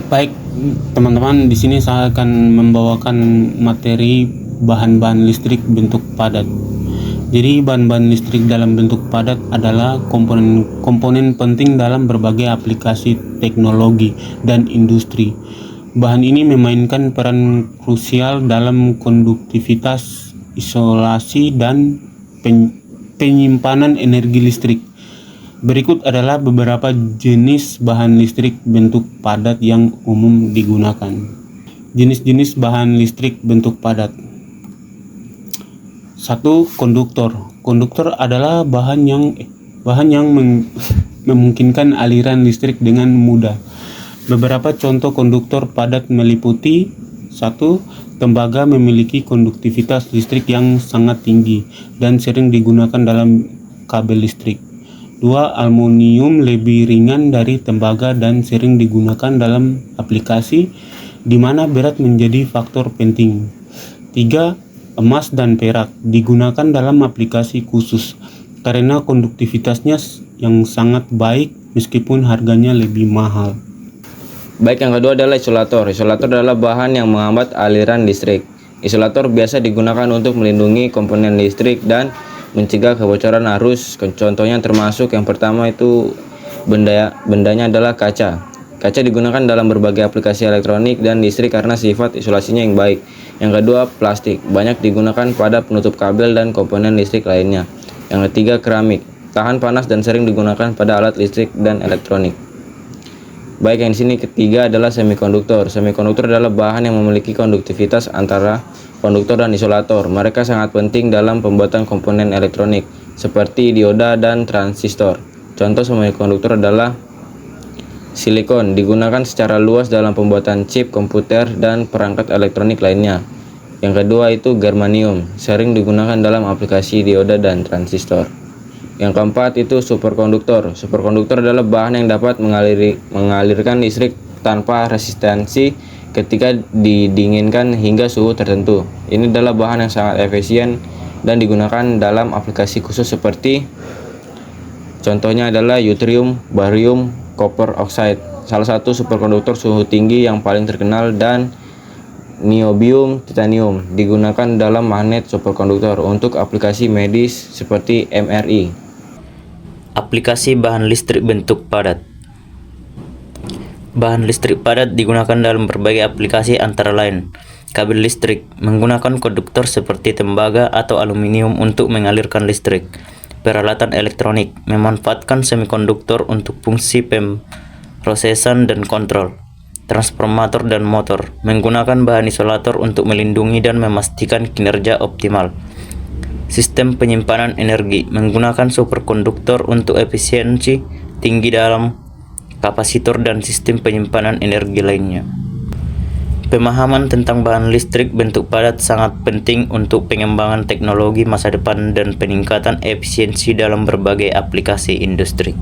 Baik, teman-teman, di sini saya akan membawakan materi bahan-bahan listrik bentuk padat. Jadi, bahan-bahan listrik dalam bentuk padat adalah komponen penting dalam berbagai aplikasi teknologi dan industri. Bahan ini memainkan peran krusial dalam konduktivitas, isolasi, dan penyimpanan energi listrik. Berikut adalah beberapa jenis bahan listrik bentuk padat yang umum digunakan. Jenis-jenis bahan listrik bentuk padat. 1. Konduktor. Konduktor adalah bahan yang memungkinkan aliran listrik dengan mudah. Beberapa contoh konduktor padat meliputi: 1. Tembaga memiliki konduktivitas listrik yang sangat tinggi dan sering digunakan dalam kabel listrik. 2. Aluminium lebih ringan dari tembaga dan sering digunakan dalam aplikasi di mana berat menjadi faktor penting. 3. Emas dan perak digunakan dalam aplikasi khusus karena konduktivitasnya yang sangat baik meskipun harganya lebih mahal. Baik, yang kedua adalah isolator. Isolator adalah bahan yang menghambat aliran listrik. Isolator biasa digunakan untuk melindungi komponen listrik dan mencegah kebocoran arus. Contohnya termasuk yang pertama itu bendanya adalah kaca. Kaca digunakan dalam berbagai aplikasi elektronik dan listrik karena sifat isolasinya yang baik. Yang kedua, plastik. Banyak digunakan pada penutup kabel dan komponen listrik lainnya. Yang ketiga, keramik. Tahan panas dan sering digunakan pada alat listrik dan elektronik. Baik, yang di sini ketiga adalah semikonduktor. Semikonduktor adalah bahan yang memiliki konduktivitas antara konduktor dan isolator. Mereka sangat penting dalam pembuatan komponen elektronik seperti dioda dan transistor. Contoh semikonduktor adalah silikon, digunakan secara luas dalam pembuatan chip komputer dan perangkat elektronik lainnya. Yang kedua itu germanium, sering digunakan dalam aplikasi dioda dan transistor. Yang keempat itu superkonduktor. Superkonduktor adalah bahan yang dapat mengalirkan listrik tanpa resistansi ketika didinginkan hingga suhu tertentu. Ini adalah bahan yang sangat efisien dan digunakan dalam aplikasi khusus seperti contohnya adalah yttrium, barium, copper oxide. Salah satu superkonduktor suhu tinggi yang paling terkenal dan niobium titanium digunakan dalam magnet superkonduktor untuk aplikasi medis seperti MRI. Aplikasi bahan listrik bentuk padat. Bahan listrik padat digunakan dalam berbagai aplikasi antara lain kabel listrik, menggunakan konduktor seperti tembaga atau aluminium untuk mengalirkan listrik. Peralatan elektronik, memanfaatkan semikonduktor untuk fungsi pemrosesan dan kontrol. Transformator dan motor, menggunakan bahan isolator untuk melindungi dan memastikan kinerja optimal. Sistem penyimpanan energi, menggunakan superkonduktor untuk efisiensi tinggi dalam kapasitor dan sistem penyimpanan energi lainnya. Pemahaman tentang bahan listrik bentuk padat sangat penting untuk pengembangan teknologi masa depan dan peningkatan efisiensi dalam berbagai aplikasi industri.